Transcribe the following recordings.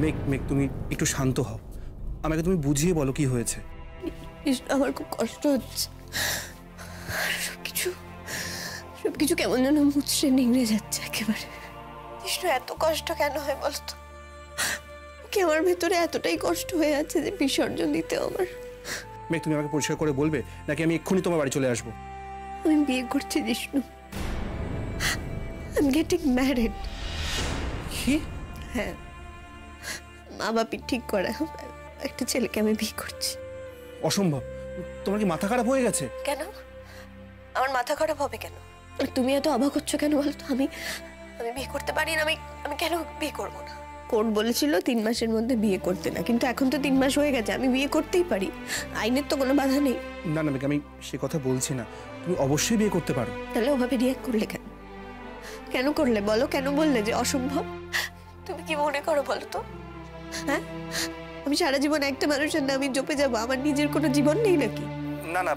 মেঘ মেঘ তুমি একটু শান্ত হও, আমাকে তুমি বুঝিয়ে বলো কি হয়েছে। আমার খুব কষ্ট হচ্ছে, সবকিছু কেমন যেন মুচড়ে নিংড়ে যাচ্ছে একেবারে। কৃষ্ণ এত কষ্ট কেন হয় বলতো? কি আমার ভেতরে এতটাই কষ্ট হয়ে আছে যে বিসর্জন দিতে আমার। মেঘ তুমি আমাকে পরিষ্কার করে বলবে নাকি আমি এক্ষুনি তোমার বাড়ি চলে আসবো? আমি বিয়ে করছি জিষ্ণু, I'm getting married। কি? হ্যাঁ, মা বাপি ঠিক করা একটা ছেলেকে আমি বিয়ে করছি। অসম্ভব, তোমার কি মাথা খারাপ হয়ে গেছে? কেন আমার মাথা খারাপ হবে কেন? তুমি এত অবাক হচ্ছ কেন বলতো? আমি বিয়ে করতে পারি না, আমি কেন বিয়ে করবো না? কোর্ট বলেছিল 3 মাসের মধ্যে বিয়ে করতে না, কিন্তু এখন তো 3 মাস হয়ে গেছে, আমি বিয়ে করতেই পারি, আইনের তো কোনো বাধা নেই। না না মেঘ, আমি সে কথা বলছি না, তুমি অবশ্যই বিয়ে করতে পারো। তাহলে ওভাবে রিয়াক্ট করলে কেন? কেন করলে বলো? কেন বললে যে অসম্ভব? তুমি কি মনে করো বলো তো? হ্যাঁ, আমি সারা জীবন একটা মানুষের নামে জপে যাবো, আমার নিজের কোনো জীবন নেই নাকি? না না,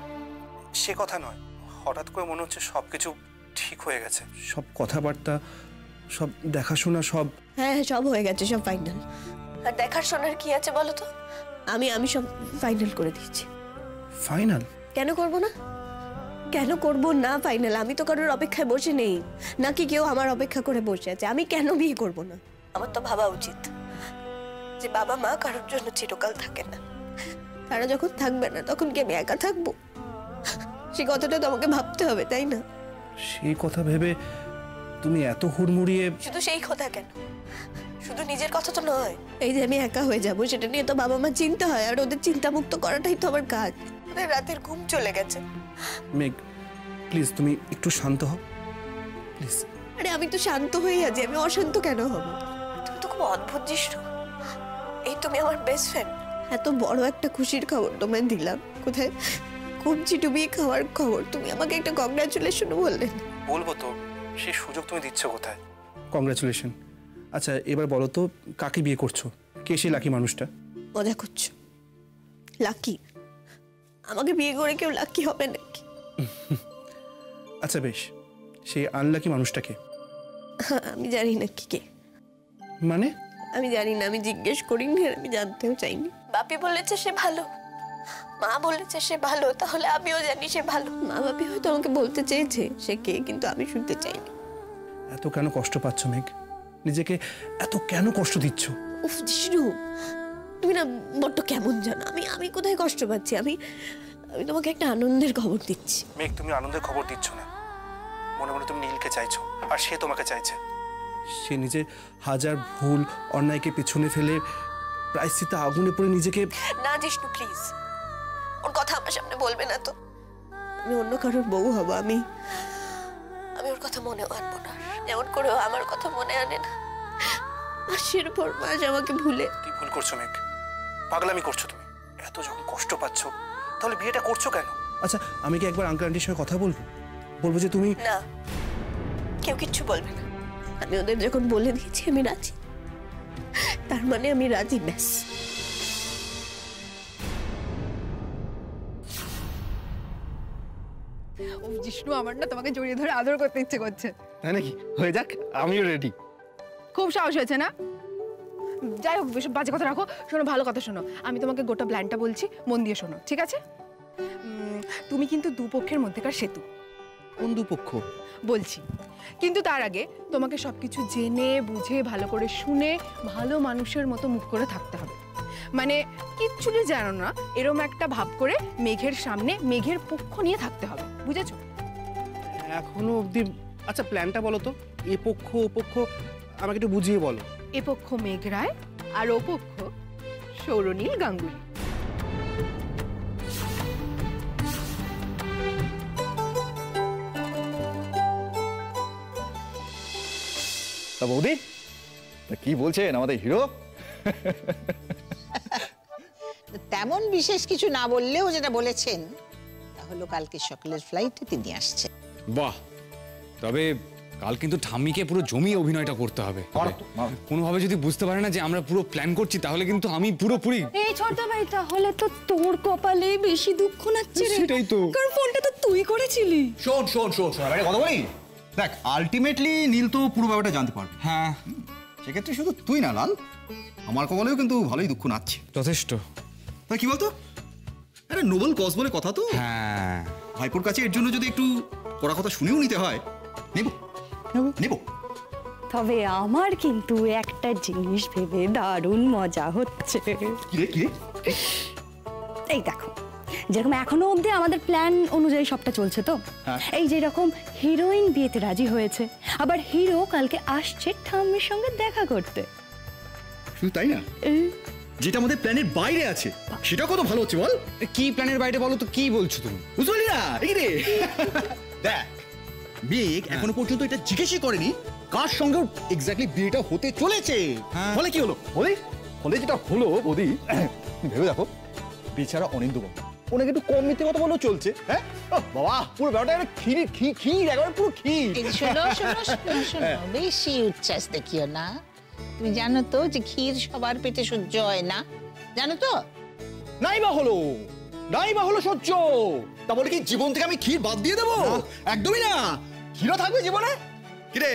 সে কথা নয়, হঠাৎ করে মনে হচ্ছে সবকিছু ঠিক হয়ে গেছে, সব কথাবার্তা, সব দেখাশোনা, সব। হ্যাঁ হ্যাঁ, সব হয়ে গেছে, সব ফাইনাল। আর দেখার শোনার কি আছে বলো তো? আমি সব ফাইনাল করে দিয়েছি। ফাইনাল? কেন করব না? কেন করব না ফাইনাল? আমি তো কারোর অপেক্ষায় বসে নেই, নাকি কেউ আমার অপেক্ষা করে বসে আছে। আমি কেন বিয়ে করব না? আমার তো ভাবা উচিত যে বাবা মা কারোর জন্য চিরকাল থাকে না, তারা যখন থাকবে না তখন কি আমি একা থাকবো? সেই কথাটা তো আমাকে ভাবতে হবে, তাই না? সেই কথা ভেবে তুমি এত হুড়মুড়িয়ে? শুধু সেই কথা কেন, শুধু নিজের কথা তো নয়, এই যে আমি একা হয়ে যাব সেটা নিয়ে তো বাবা মা চিন্তা হয়, আর ওদের চিন্তা মুক্ত করাটাই তো আমার কাজ। ওদের রাতের ঘুম চলে গেছে। মেঘ প্লিজ তুমি একটু শান্ত হও প্লিজ। আরে আমি তো শান্ত হয়ে আছি, আমি অশান্ত কেন হব? তুমি তো খুব অদ্ভুত জিষ্ণু, এই তুমি আমার বেস্ট ফ্রেন্ড, এত বড় একটা খুশির খবর তোমায় দিলাম, কোথায় কমছি ডুবিয়ে খাওয়ার খবর, তুমি আমাকে একটা কংগ্রাচুলেশন বললে। বলবো তো, সেই সুযোগ তুমি দিচ্ছ কোথায়? কংগ্রাচুলেশন। আচ্ছা এবার বলো তো, কাকে বিয়ে করছো? কে সেই লাকি মানুষটা? মজা করছো? লাকি? আমাকে বিয়ে করে কেউ লাকি হবে নাকি? আচ্ছা বেশ, সেই আনলাকি মানুষটাকে? আমি জানি না কি কে। মানে? আমি জানি না, আমি জিজ্ঞেস করিনি, আর আমি জানতেও চাইনি। বাপি বলেছে সে ভালো, মা বলেছে সে ভালো, তাহলে আমিও জানি সে ভালো। মা বাপি হয়তো আমাকে বলতে চেয়েছে সে কে, কিন্তু আমি শুনতে চাইনি। এত কেন কষ্ট পাচ্ছ মেঘ? নিজেকে এত কেন কষ্ট দিচ্ছ? উফ জিষ্ণু, তুমি না বড্ড কেমন জানো। আমি কোথায় কষ্ট পাচ্ছি? আমি তোমাকে একটা আনন্দের খবর দিচ্ছি। মেঘ তুমি আনন্দের খবর দিচ্ছ না, মনে মনে তুমি নীলকে চাইছো, আর সে তোমাকে চাইছে। সে নিজের হাজার ভুল অন্যায়কে পিছনে ফেলে প্রায়শ্চিত্তে আগুনে পড়ে নিজেকে। না জিষ্ণু প্লিজ, ওর কথা আমার সামনে বলবে না তো। আমি অন্য কারোর বউ হব, আমি ওর কথা মনেও আনবো না, যেমন করেও আমার কথা মনে আনে না। মাসের পর মাস আমাকে ভুলে। তুই ভুল করছো মেঘ, পাগলামি করছো তুমি। এত যখন কষ্ট পাচ্ছ তাহলে বিয়েটা করছো কেন? আচ্ছা আমি কি একবার আঙ্কেল আন্টির সঙ্গে কথা বলবো যে তুমি? না, কেউ কিচ্ছু বলবে না। আমি ওদের যখন বলে দিয়েছি আমি রাজি, তার মানে আমি রাজি, ব্যাস। ও জিষ্ণু, আমার না তোমাকে জড়িয়ে ধরে আদর করতে ইচ্ছে করছে। তাই নাকি? হয়ে যাক, আমিও রেডি। খুব সাহস হয়েছে না? যাই হোক, বেশ বাজে কথা রাখো, শোনো ভালো কথা শোনো। আমি তোমাকে গোটা প্ল্যানটা বলছি, মন দিয়ে শোনো, ঠিক আছে? তুমি কিন্তু দুপক্ষের মধ্যেকার সেতু। কোন দুপক্ষ? বলছি, কিন্তু তার আগে তোমাকে সবকিছু জেনে বুঝে ভালো করে শুনে ভালো মানুষের মতো মুখ করে থাকতে হবে। মানে কিচ্ছু যে জানো না এরম একটা ভাব করে মেঘের সামনে মেঘের পক্ষ নিয়ে থাকতে হবে, বুঝেছো? এখনো অবধি। আচ্ছা প্ল্যানটা বলো তো, এ পক্ষ ও পক্ষ আমাকে একটু বুঝিয়ে বলো। এ পক্ষ মেঘ রায় আর ও পক্ষ সৌরনীল গাঙ্গুলি। তা বৌদি, তা কি বলছেন আমাদের হিরো? তেমন বিশেষ কিছু না বললেও যেটা বলেছেন তা হলো কালকে সকালের ফ্লাইটে তিনি আসছেন। বাহ, তবে কাল কিন্তু ঠাম্মিকে পুরো জমিয়ে অভিনয়টা করতে হবে। কোনোভাবে যদি বুঝতে পারে না যে আমরা পুরো প্ল্যান করছি তাহলে কিন্তু আমি পুরোপুরি। এই ছোট ভাই, তাহলে তো তোর কপালে বেশি দুঃখ নাচ্ছে রে। সেটাই তো, কারণ ফোনটা তো তুই করেছিলি। শোন শোন শোন শোন, আরে কথা বলি। দেখ আলটিমেটলি নীল তো পুরো ব্যাপারটা জানতে পারবে। হ্যাঁ সেক্ষেত্রে শুধু তুই না লাল, আমার কপালেও কিন্তু ভালোই দুঃখ নাচ্ছে। যথেষ্ট। তা কি বলতো, আরে নোবেল কজ বলে কথা তো, হ্যাঁ ভাইপোর কাছে এর জন্য যদি একটু কড়া কথা শুনেও নিতে হয়, নেব নেব। তবে আমার কিন্তু একটা জিনিস ভেবে দারুণ মজা হচ্ছে। কিরে কিরে? এই দেখো, যেরকম এখনো অবধি আমাদের প্ল্যান অনুযায়ী সবটা চলছে তো, এই যেরকম হিরোইন বিয়েতে রাজি হয়েছে, আবার হিরো কালকে আসছে ঠাম্মির সঙ্গে দেখা করতে। শুধু তাই না, যেটা আমাদের প্ল্যানের বাইরে আছে সেটা কত ভালো হচ্ছে বল। কি প্ল্যানের বাইরে বলো তো, কি বলছো তুমি? বুঝতে পারলি না? এই রে দেখ, মেঘ এখনো পর্যন্ত এটা জিজ্ঞেসই করেনি কার সঙ্গে এক্স্যাক্টলি বিয়েটা হতে চলেছে। ফলে কি হলো বলি, ফলে যেটা হলো বৌদি, ভেবে দেখো, বেচারা অনিন্দুবাবু ওনাকে একটু কম মিথ্যে কথা বলেও চলছে। হ্যাঁ বাবা, পুরো ব্যাপারটা ক্ষীর একেবারে পুরো ক্ষীর। শোনো শোনো শোনো শোনো, বেশি উচ্ছ্বাস দেখিও না। তুমি জানো তো যে ক্ষীর সবার পেটে সহ্য হয় না, জানো তো? নাই বা হলো সহ্য, তা বলে কি জীবন থেকে আমি ক্ষীর বাদ দিয়ে দেবো? একদমই না, ক্ষীরও থাকবে জীবনে। কিরে,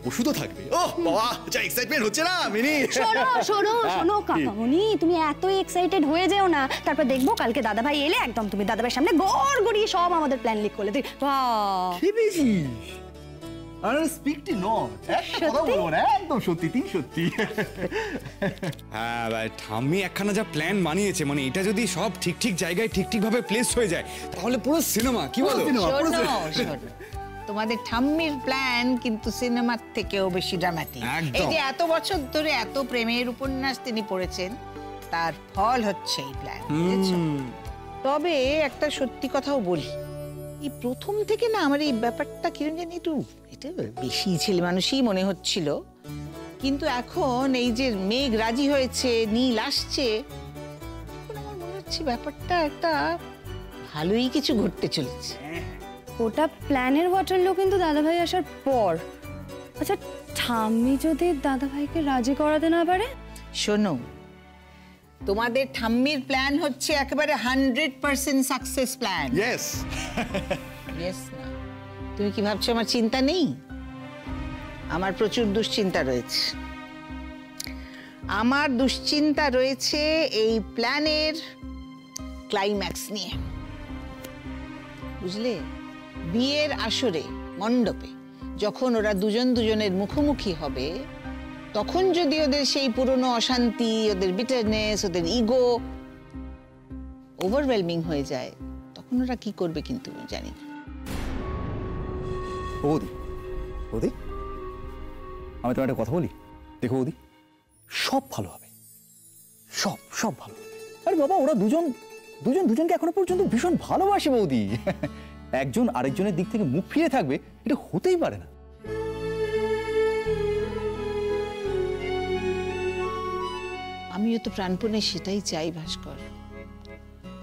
ওষুধও থাকবে। ও বাবা, যা এক্সাইটমেন্ট হচ্ছে না মিনি। শোনো শোনো শোনো কাকামণি, তুমি এত এক্সাইটেড হয়ে যেও না, তারপর দেখবো কালকে দাদাভাই এলে একদম তুমি দাদাভাইয়ের সামনে গড় গড়িয়ে সব আমাদের প্ল্যান লিক করলে। বাহ, কি বেশিস? আর স্পিকটি নট, একটা কথা বলবো না, একদম সত্যি, তিন সত্যি। হ্যাঁ ভাই, ঠাম্মি একখানা যা প্ল্যান বানিয়েছে, মানে এটা যদি সব ঠিক ঠিক জায়গায় ঠিক ঠিক ভাবে প্লেস হয়ে যায় তাহলে পুরো সিনেমা, কি বলো? শোনো শোনো, তোমাদের ঠাম্মির প্ল্যান কিন্তু সিনেমার থেকেও বেশি ড্রামাটিক। একদম। এই যে এত বছর ধরে এত প্রেমের উপন্যাস তিনি পড়েছেন, তার ফল হচ্ছে এই প্ল্যান, বুঝেছো? তবে একটা সত্যি কথাও বলি, এই প্রথম থেকে না আমার এই ব্যাপারটা কিরম জানি একটু এটা বেশি ছেলে মানুষই মনে হচ্ছিল, কিন্তু এখন এই যে মেঘ রাজি হয়েছে, নীল আসছে, এখন আমার মনে হচ্ছে ব্যাপারটা একটা ভালোই কিছু ঘটতে চলেছে। ওটা প্ল্যানের ওয়াটারলো কিন্তু দাদাভাই আসার পর। আচ্ছা, ঠাম্মি যদি দাদাভাইকে রাজি করাতে না পারে? শোনো, তোমাদের ঠাম্মির প্ল্যান হচ্ছে একেবারে 100% সাকসেস প্ল্যান। ইয়েস ইয়েস না, তুমি কি ভাবছো আমার চিন্তা নেই? আমার প্রচুর দুশ্চিন্তা রয়েছে। আমার দুশ্চিন্তা রয়েছে এই প্ল্যানের ক্লাইম্যাক্স নিয়ে, বুঝলে? বিয়ের আসরে মণ্ডপে যখন ওরা দুজন দুজনের মুখোমুখি হবে, তখন যদি ওদের সেই পুরনো অশান্তি, ওদের বিটারনেস, ওদের ইগো ওভারওয়েলমিং হয়ে যায়, তখন ওরা কি করবে কিন্তু জানি না। বৌদি, বৌদি, আমি তোমার একটা কথা বলি, দেখো বৌদি, সব ভালো হবে, সব সব ভালো হবে। আরে বাবা, ওরা দুজন দুজনকে এখনো পর্যন্ত ভীষণ ভালোবাসে বৌদি। একজন আরেকজনের দিক থেকে মুখ ফিরে থাকবে, এটা হতেই পারে না। আমিও তো প্রাণপণে সেটাই চাই ভাস্কর।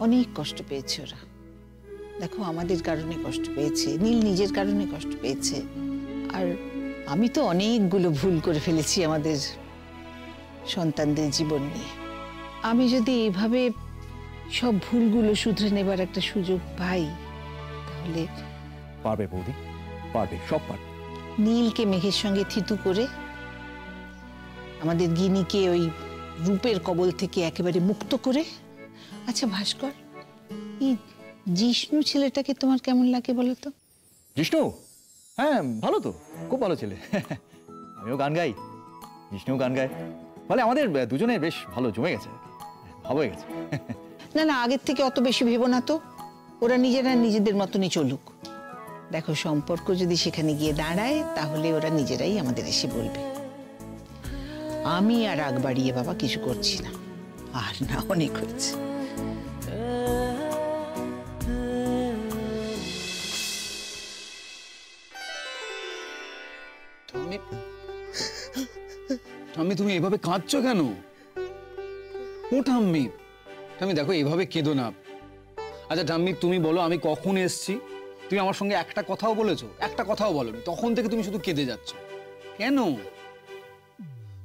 অনেক কষ্ট পেয়েছে ওরা, দেখো আমাদের কারণে কষ্ট পেয়েছে, নীল নিজের কারণে কষ্ট পেয়েছে, আর আমি তো অনেকগুলো ভুল করে ফেলেছি আমাদের সন্তানদের জীবন নিয়ে। আমি যদি এইভাবে সব ভুলগুলো শুধরে নেবার একটা সুযোগ পাই, তাহলে পারবে বৌদি, পারবে, সব পারবে। নীলকে মেঘের সঙ্গে থিতু করে আমাদের গিনিকে ওই রূপের কবল থেকে একেবারে মুক্ত করে। আচ্ছা ভাস্কর, এই জিষ্ণু ছেলেটাকে তোমার কেমন লাগে বলো তো? জিষ্ণু? হ্যাঁ, ভালো তো, খুব ভালো ছেলে। আমিও গান গাই, জিষ্ণুও গান গায়, ফলে আমাদের দুজনের বেশ ভালো জমে গেছে, ভালো হয়ে গেছে। না না, আগের থেকে অত বেশি ভেবো না তো, ওরা নিজেরা নিজেদের মতনই চলুক। দেখো, সম্পর্ক যদি সেখানে গিয়ে দাঁড়ায়, তাহলে ওরা নিজেরাই আমাদের এসে বলবে। আমি আর রাগ বাড়িয়ে বাবা কিছু করছি না, আর না, অনেক হয়েছে। ঠাম্মি, তুমি এভাবে কাঁদছো কেন? ও ঠাম্মি, ঠাম্মি দেখো, এভাবে কেঁদো না। আচ্ছা ঠাম্মি, তুমি বলো, আমি কখন এসছি? তুমি আমার সঙ্গে একটা কথাও বলেছো? একটা কথাও বলোনি, তখন থেকে তুমি শুধু কেঁদে যাচ্ছ কেন?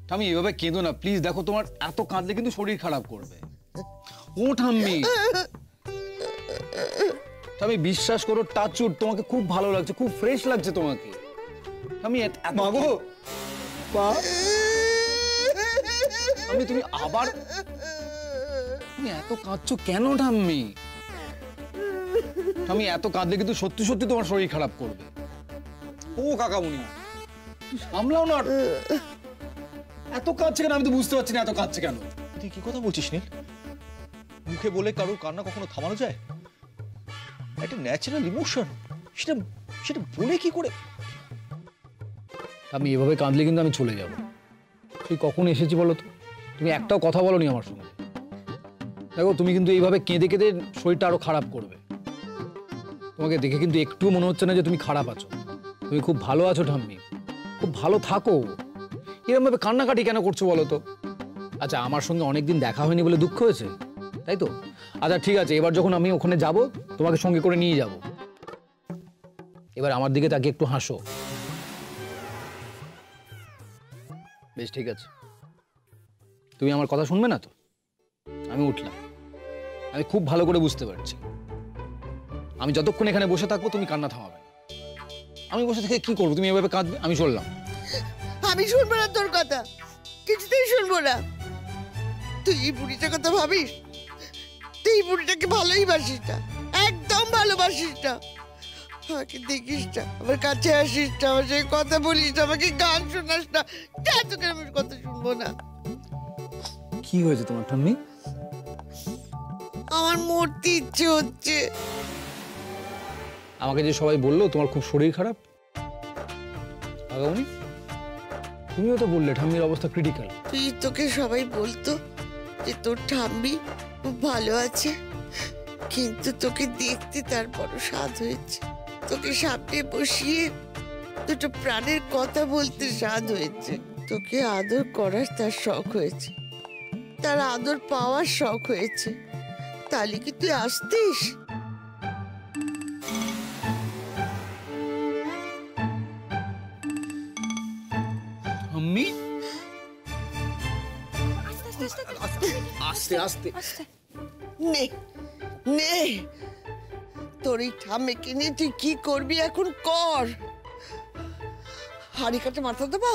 ঠাম্মি, এভাবে কেঁদো না প্লিজ। দেখো, তোমার এত কাঁদলে কিন্তু শরীর খারাপ করবে। ও ঠাম্মি, ঠাম্মি বিশ্বাস করো, টাচউড, তোমাকে খুব ভালো লাগছে, খুব ফ্রেশ লাগছে তোমাকে। ঠাম্মি, মাগো, মা, ঠাম্মি তুমি আবার তুমি এত কাঁদছো কেন ঠাম্মি? ঠাম্মি এত কাঁদলে কিন্তু সত্যি সত্যি তোমার শরীর খারাপ করবে। ও কাকামুনি তুই সামলাও না। এত কাঁদছে কেন আমি তো বুঝতে পারছি না এত কাঁদছে কেন। তুই কি কথা বলছিস নীল? মুখে বলে কারোর কান্না কখনো থামানো যায়? একটা ন্যাচারাল ইমোশন, সেটা সেটা বলে কি করে? আমি এভাবে কাঁদলে কিন্তু আমি চলে যাব। তুই কখন এসেছি বলো তো? তুমি একটাও কথা বলোনি আমার সঙ্গে। দেখো তুমি কিন্তু এইভাবে কেঁদে কেঁদে শরীরটা আরো খারাপ করবে। তোমাকে দেখে কিন্তু একটু মনে হচ্ছে না যে তুমি খারাপ আছো। তুমি খুব ভালো আছো ঠাম্মি, খুব ভালো থাকো। এরকম ভাবে কান্নাকাটি কেন করছো বলো তো? আচ্ছা আমার সঙ্গে অনেকদিন দেখা হয়নি বলে দুঃখ হয়েছে, তাই তো? আচ্ছা ঠিক আছে, এবার যখন আমি ওখানে যাব তোমাকে সঙ্গে করে নিয়ে যাব। এবার আমার দিকে তাকে একটু হাসো। বেশ ঠিক আছে, তুমি আমার কথা শুনবে না তো? আমি উঠলাম। আমি খুব ভালো করে বুঝতে পারছি আমি যতক্ষণ এখানে বসে থাকবো তুমি কান্না থামাবে। আমি বসে থেকে কি করবো? তুমি এভাবে কাঁদবে, আমি চললাম। আমি শুনবো না তোর কথা, কিছুতেই শুনবো না। তুই এই বুড়িটার কথা ভাবিস? তুই এই বুড়িটাকে ভালোই বাসিস না, একদম ভালোবাসিস না। আমাকে দেখিস না, আমার কাছে আসিস না, আমার সঙ্গে কথা বলিস না, আমাকে গান শোনাস না। কেন তোকে আমি কথা শুনবো না? কি হয়েছে তোমার ঠাম্মি? আমার মরতে ইচ্ছে হচ্ছে। আমাকে যে সবাই বললো তোমার খুব শরীর খারাপ, আগামনি তুমিও তো বললে ঠাম্মির অবস্থা ক্রিটিক্যাল। তুই তোকে সবাই বলতো যে তোর ঠাম্মি খুব ভালো আছে, কিন্তু তোকে দেখতে তার বড় স্বাদ হয়েছে। তোকে সামনে বসিয়ে দুটো প্রাণের কথা বলতে স্বাদ হয়েছে। তোকে আদর করার তার শখ হয়েছে, তার আদর পাওয়ার শখ হয়েছে। তাহলে কি তুই আসতিস? ঠাম্মি আস্তে আস্তে নে নে, তোর এই ঠাম্মিকে নিয়ে তুই কি করবি এখন কর। হাড়ি কাটে মাথা দেবো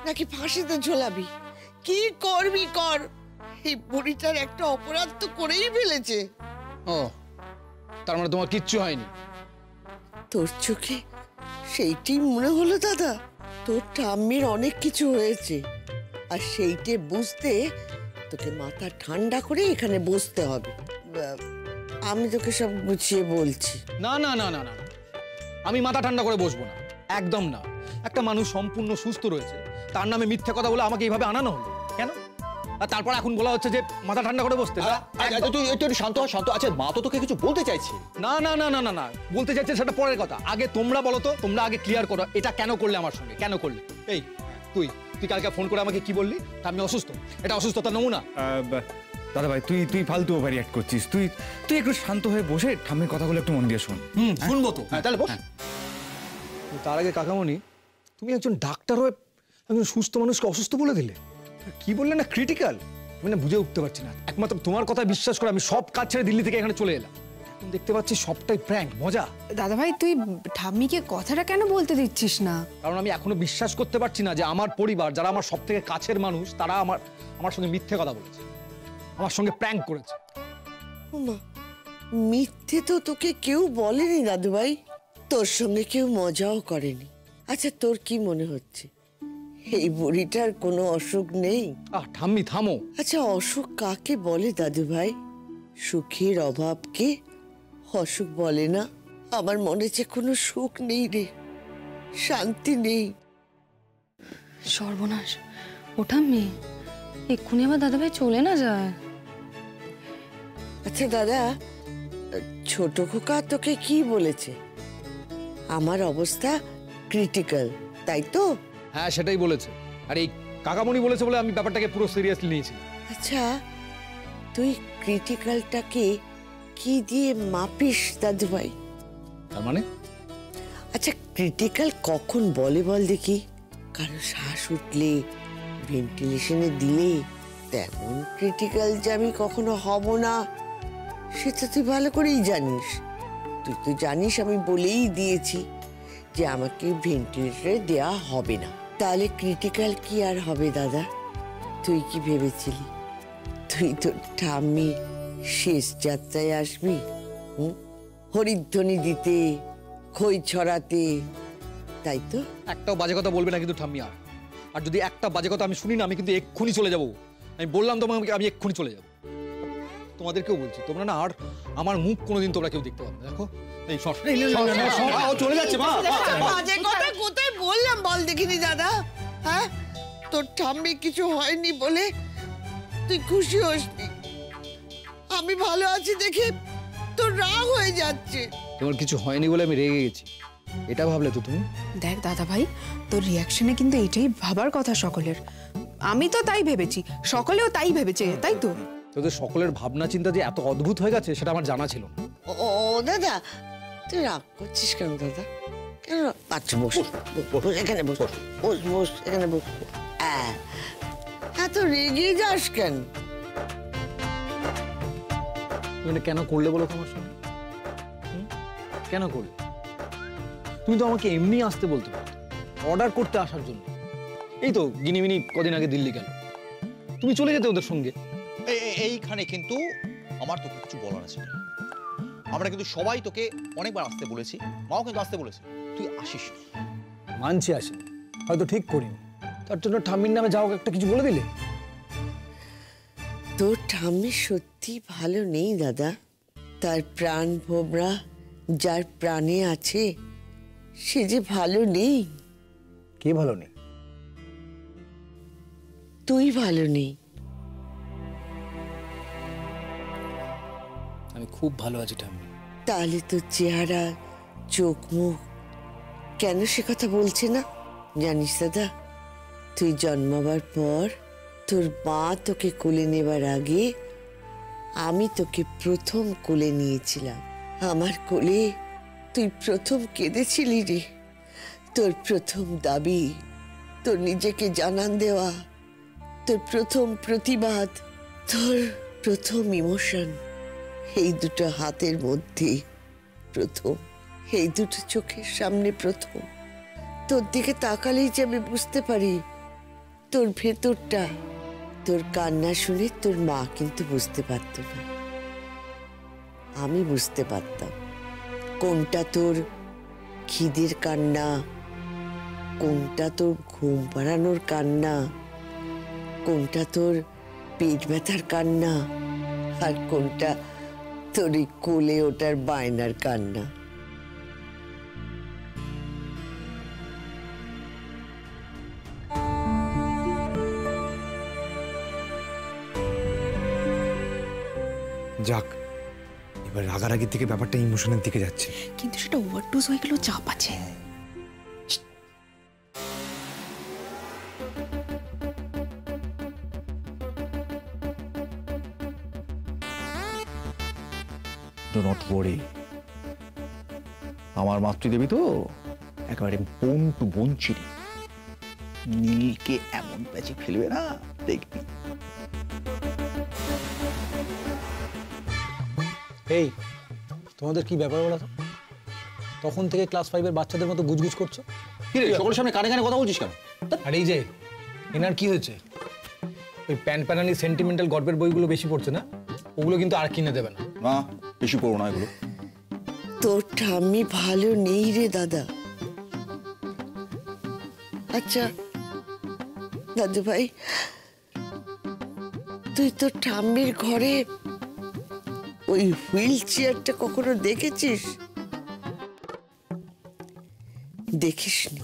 নাকি ফাঁসিতে ঝোলাবি? কি করবি কর। এই বুড়িটার একটা অপরাধ তো করেই ফেলেছে। ও তার মানে তোমার কিচ্ছু হয়নি? তোর চোখে সেইটাই মনে হলো দাদা? তোর ঠাম্মির অনেক কিছু হয়েছে, আর সেইটে বুঝতে তোকে মাথা ঠান্ডা করে এখানে বসতে হবে। আমি তোকে সব গুছিয়ে বলছি। না না না না না, আমি মাথা ঠান্ডা করে বসবো না, একদম না। একটা মানুষ সম্পূর্ণ সুস্থ রয়েছে, তার নামে মিথ্যা কথা বলে আমাকে এইভাবে আনানো হলো কেন? আর তারপর এখন বলা হচ্ছে যে মাথা ঠান্ডা করে বসতে। তুই একটু শান্ত হ, শান্ত। আচ্ছা মা তো তোকে কিছু বলতে চাইছে। না না না না না না, বলতে চাইছে সেটা পরের কথা। আগে তোমরা বলো তো, তোমরা আগে ক্লিয়ার করো এটা কেন করলে আমার সঙ্গে, কেন করলে? এই তুই তুই কালকে ফোন করে আমাকে কি বললি? আমি অসুস্থ, এটা অসুস্থতার নমুনা। দাদা ভাই তুই তুই ফালতু ওভার রিঅ্যাক্ট করছিস। তুই তুই একটু শান্ত হয়ে বসে ঠাম্মির কথাগুলো একটু মন দিয়ে শোন। শুনবো তো। তাহলে বস। তার আগে কাকামণি, তুমি একজন ডাক্তার হয়ে একজন সুস্থ মানুষকে অসুস্থ বলে দিলে? কি বললে না ক্রিটিক্যাল? আমি না বুঝে উঠতে পারছি না। একমাত্র তোমার কথা বিশ্বাস করে আমি সব কাজ ছেড়ে দিল্লি থেকে এখানে চলে এলাম। এখন দেখতে পাচ্ছি সবটাই প্র্যাঙ্ক, মজা। দাদা ভাই তুই ঠাম্মিকে কথাটা কেন বলতে দিচ্ছিস না? কারণ আমি এখনো বিশ্বাস করতে পারছি না যে আমার পরিবার, যারা আমার সব থেকে কাছের মানুষ, তারা আমার সঙ্গে মিথ্যে কথা বলেছে, আমার সঙ্গে প্র্যাঙ্ক করেছে। মিথ্যে তো তোকে কেউ বলেনি দাদু ভাই, তোর সঙ্গে কেউ মজাও করেনি। আচ্ছা তোর কি মনে হচ্ছে এই বুড়িটার কোনো অসুখ নেই? ঠাম্মি থামো। আচ্ছা অসুখ কাকে বলে দাদু ভাই? সুখের অভাবকে অসুখ বলে না? আমার মনে হচ্ছে কোনো সুখ নেই রে, শান্তি নেই। সর্বনাশ, ওটা মেয়ে এক্ষুনি আবার দাদাভাই চলে না যায়। আচ্ছা দাদা, ছোট খোকা তোকে কি বলেছে? আমার অবস্থা ক্রিটিক্যাল, তাই তো? হ্যাঁ সেটাই বলেছে। আর এই কাকামণি বলেছে বলে আমি ব্যাপারটাকে পুরো সিরিয়াসলি নিয়েছি। আচ্ছা তুই ক্রিটিক্যালটাকে কি দিয়ে মাপিস দাদু ভাই? তার মানে? আচ্ছা ক্রিটিক্যাল কখন বলে বল দেখি? কারো শ্বাস উঠলে, ভেন্টিলেশনে দিলে, তেমন ক্রিটিক্যাল যে আমি কখনো হব না সেটা তুই ভালো করেই জানিস। তুই তো জানিস আমি বলেই দিয়েছি যে আমাকে ভেন্টিলেটরে দেয়া হবে না। তাহলে ক্রিটিক্যাল কি আর হবে দাদা? তুই কি ভেবেছিলি তুই তো ঠাম্মি শেষ যাত্রায় আসবি? হরিধ্বনি দিতে, খই ছড়াতে, তাই তো? একটাও বাজে কথা বলবে না কিন্তু ঠাম্মি। আর যদি একটা বাজে কথা আমি শুনি না, আমি কিন্তু এক্ষুনি চলে যাব। আমি বললাম তোমাকে, আমি এক্ষুনি চলে যাব। তোমাদেরকেও বলছি, তোমরা না আর আমার মুখ কোনোদিন তোমরা কেউ দেখতে পাবে না। দেখো এই চলে যাচ্ছে। মা বাজে কথা কোথায় বললাম বল দেখিনি দাদা? হ্যাঁ, তোর ঠাম্মি কিছু হয়নি বলে তুই খুশি হসনি। আমি ভালো আছি দেখে তোর রাগ হয়ে যাচ্ছে। তোমার কিছু হয়নি বলে আমি রেগে গেছি, এটা ভাবলে তো তুমি? দেখ দাদা ভাই, তোর রিয়াকশনে কিন্তু এটাই ভাবার কথা সকলের। আমি তো তাই ভেবেছি, সকলেও তাই ভেবেছে, তাই তো? তোদের সকলের ভাবনা চিন্তা যে এত অদ্ভুত হয়ে গেছে সেটা আমার জানা ছিল না। ও দাদা, তুই রাগ করছিস কেন দাদা? কেন? আচ্ছা বস, এখানে বস, বস বস, এখানে বস। এত রেগে যাস কেন? তুমি কেন করলে বলো তোমার সঙ্গে? কেন করলে? তুমি তো আমাকে এমনি আসতে বলতে পারো, অর্ডার করতে আসার জন্য। এই তো গিনিমিনি কদিন আগে দিল্লি গেল, তুমি চলে যেতে ওদের সঙ্গে। এইখানে কিন্তু আমার তোকে কিছু বলার আছে। আমরা কিন্তু সবাই তোকে অনেকবার আসতে বলেছি, মাও কিন্তু আসতে বলেছে, তুই আসিস। মানছি আসে, হয়তো ঠিক করিনি, তার জন্য ঠাম্মির নামে যাও একটা কিছু বলে দিলে। তোর ঠাম্মি সত্যি ভালো নেই দাদা। তার প্রাণ ভোমরা যার প্রাণে আছে সে যে ভালো নেই। কে ভালো নেই? তুই ভালো নেই। আমি খুব ভালো আছি ঠাম্মি। তাহলে তোর চেহারা, চোখ, মুখ কেন সে কথা বলছে না জানিস দাদা? তুই জন্মাবার পর তোর মা তোকে কোলে নেবার আগে আমি তোকে প্রথম কোলে নিয়েছিলাম। আমার কোলে তুই প্রথম কেঁদেছিলি রে। তোর প্রথম দাবি, তোর নিজেকে জানান দেওয়া, তোর প্রথম প্রতিবাদ, তোর প্রথম ইমোশন, এই দুটো হাতের মধ্যে প্রথম, এই দুটো চোখের সামনে প্রথম। তোর দিকে তাকালেই যে আমি বুঝতে পারি তোর ভেতরটা। তোর কান্না শুনে তোর মা কিন্তু বুঝতে পারত না, আমি বুঝতে পারতাম। কোনটা তোর খিদের কান্না, কোনটা তোর ঘুম পাড়ানোর কান্না, কোনটা তোর পেট ব্যথার কান্না, আর কোনটা তোর এই কোলে ওটার বায়নার কান্না। যাক, এবার রাগারাগির থেকে ব্যাপারটা ইমোশনের দিকে যাচ্ছে। কিন্তু সেটা ওভারডোজ হয়ে গেলেও চাপ আছে। ডু নট ওয়ারি, আমার মাতৃদেবী তো একেবারে বোন টু বোন চিনি। নীলকে এমন প্যাচে ফেলবে না, দেখবি। এই তোমাদের কি ব্যাপার বলো তো? তখন থেকে ক্লাস 5-এর বাচ্চাদের মতো গুজগুজ করছো। কি রে, সকলের সামনে কানে কানে কথা বলছিস কেন? আর এই যে এনার কি হয়েছে, ওই প্যান প্যানালি সেন্টিমেন্টাল গল্পের বইগুলো বেশি পড়ছে না? ওগুলো কিন্তু আর কিনে দেবে না। না, বেশি পড়ো না এগুলো। তোর ঠাম্মি ভালো নেই রে দাদা। আচ্ছা দাদু ভাই, তুই তোর ঠাম্মির ঘরে ওই হুইল চেয়ারটা কখনো দেখেছিস? দেখিসনি?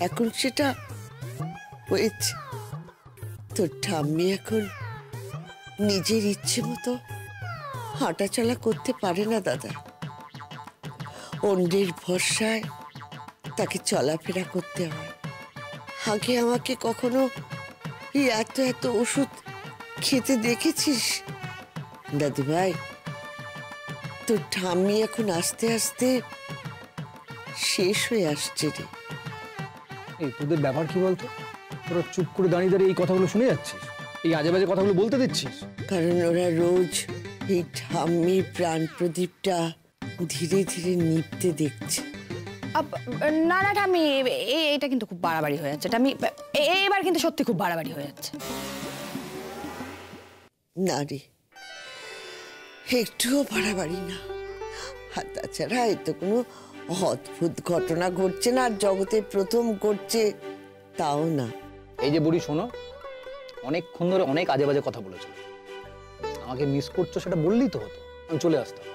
এখন সেটা হয়েছে। তোর ঠাম্মি এখন নিজের ইচ্ছে মতো হাঁটাচলা করতে পারে না দাদা। অন্যের ভরসায় তাকে চলাফেরা করতে হয়। আগে আমাকে কখনো এই এত এত ওষুধ খেতে দেখেছিস দাদু ভাই? তোর ঠাম্মি এখন আস্তে আস্তে শেষ হয়ে আসছে রে। এই তোদের ব্যাপার কি বলতো? তোরা চুপ করে দাঁড়িয়ে দাঁড়িয়ে এই কথাগুলো শুনে যাচ্ছিস, এই আজে বাজে কথাগুলো বলতে দিচ্ছিস। কারণ ওরা রোজ এই ঠাম্মির প্রাণ প্রদীপটা ধীরে ধীরে নিভতে দেখছে। না না ঠাম্মি, এটা কিন্তু খুব বাড়াবাড়ি হয়ে যাচ্ছে ঠাম্মি, এবার কিন্তু সত্যি খুব বাড়াবাড়ি হয়ে যাচ্ছে। না রে, একটুও বাড়াবাড়ি না। আর তাছাড়া এ তো কোনো অদ্ভুত ঘটনা ঘটছে না, আর জগতে প্রথম ঘটছে তাও না। এই যে বুড়ি শোনো, অনেকক্ষণ ধরে অনেক আজে বাজে কথা বলেছো, আমাকে মিস করছো সেটা বললেই তো হতো, আমি চলে আসতাম।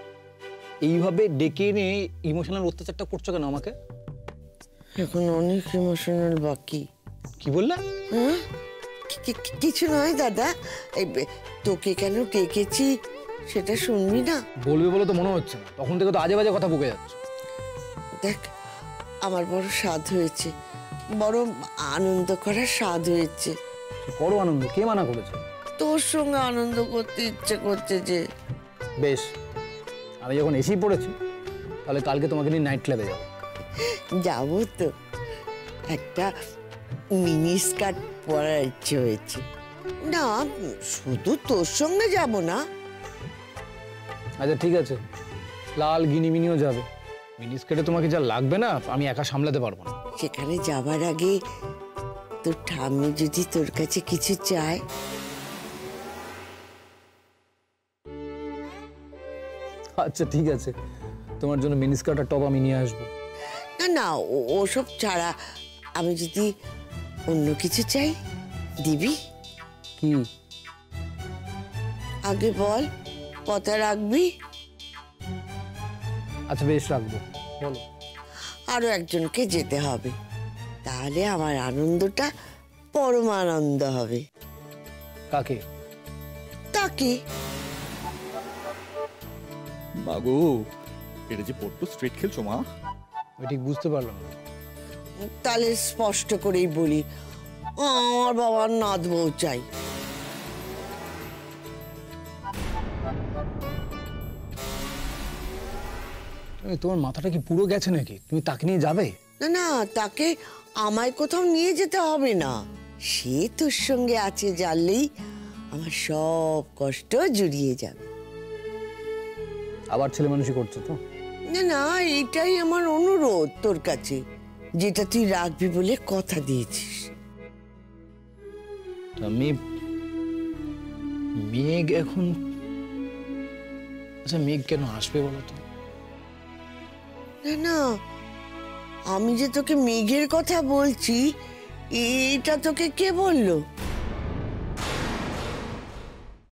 এইভাবে ডেকে এনে ইমোশনাল অত্যাচারটা করছো কেন আমাকে? এখন অনেক ইমোশনাল বাকি। কি বললে? হ্যাঁ, কিছু নয় দাদা, তোকে কেন ডেকেছি সেটা শুনবি না? বলবে বলে তো মনে হচ্ছে না, তখন থেকে তো আজে বাজে কথা বকে যাচ্ছে। দেখ, আমার বড় স্বাদ হয়েছে, বড় আনন্দ করার স্বাদ হয়েছে। করো আনন্দ, কে মানা করেছে? তোর সঙ্গে আনন্দ করতে ইচ্ছে করছে যে। বেশ, আমি যখন এসেই পড়েছি তাহলে কালকে তোমাকে নিয়ে নাইট ক্লাবে যাবো। যাবো তো, একটা মিনি স্কার্ট পরার ইচ্ছে হয়েছে। না, শুধু তোর সঙ্গে যাব না। আচ্ছা ঠিক আছে, লাল গিনিমিনিও যাবে। মিনি স্কার্টে তোমাকে যা লাগবে না, আমি একা সামলাতে পারবো না। সেখানে যাবার আগে তোর ঠাম্মি যদি তোর কাছে কিছু চায়। আচ্ছা ঠিক আছে, তোমার জন্য মিনি স্কার্ট আর টপ আমি নিয়ে আসবো। না না, ওসব ছাড়া আমি যদি অন্য কিছু চাই, দিবি? কি? আগে বল, কথা রাখবি? আচ্ছা বেশ, রাখবো, বলো। আরো একজনকে যেতে হবে, তাহলে আমার আনন্দটা পরমানন্দ হবে। কাকে? তাকে। মাগো, এটা যে বড্ড স্ট্রেট খেলছো মা। আমি ঠিক বুঝতে পারলাম না। তাহলে স্পষ্ট করেই বলি, আমার বাবার নাত বউ চাই। তোমার মাথাটা কি পুরো গেছে নাকি? তুমি তাকে নিয়ে যাবে? না না, তাকে আমায় কোথাও নিয়ে যেতে হবে না, সে তোর সঙ্গে আছে জানলেই আমার সব কষ্ট জুড়িয়ে যাবে। আবার ছেলে মানুষই করছো তো? না না, এটাই আমার অনুরোধ তোর কাছে, যেটা তুই রাখবি বলে কথা দিয়েছিস। আমি মেঘ এখন, আচ্ছা মেঘ কেন আসবে বলো তো? না না, আমি যে তোকে মেঘের কথা বলছি, এটা তোকে কে বললো?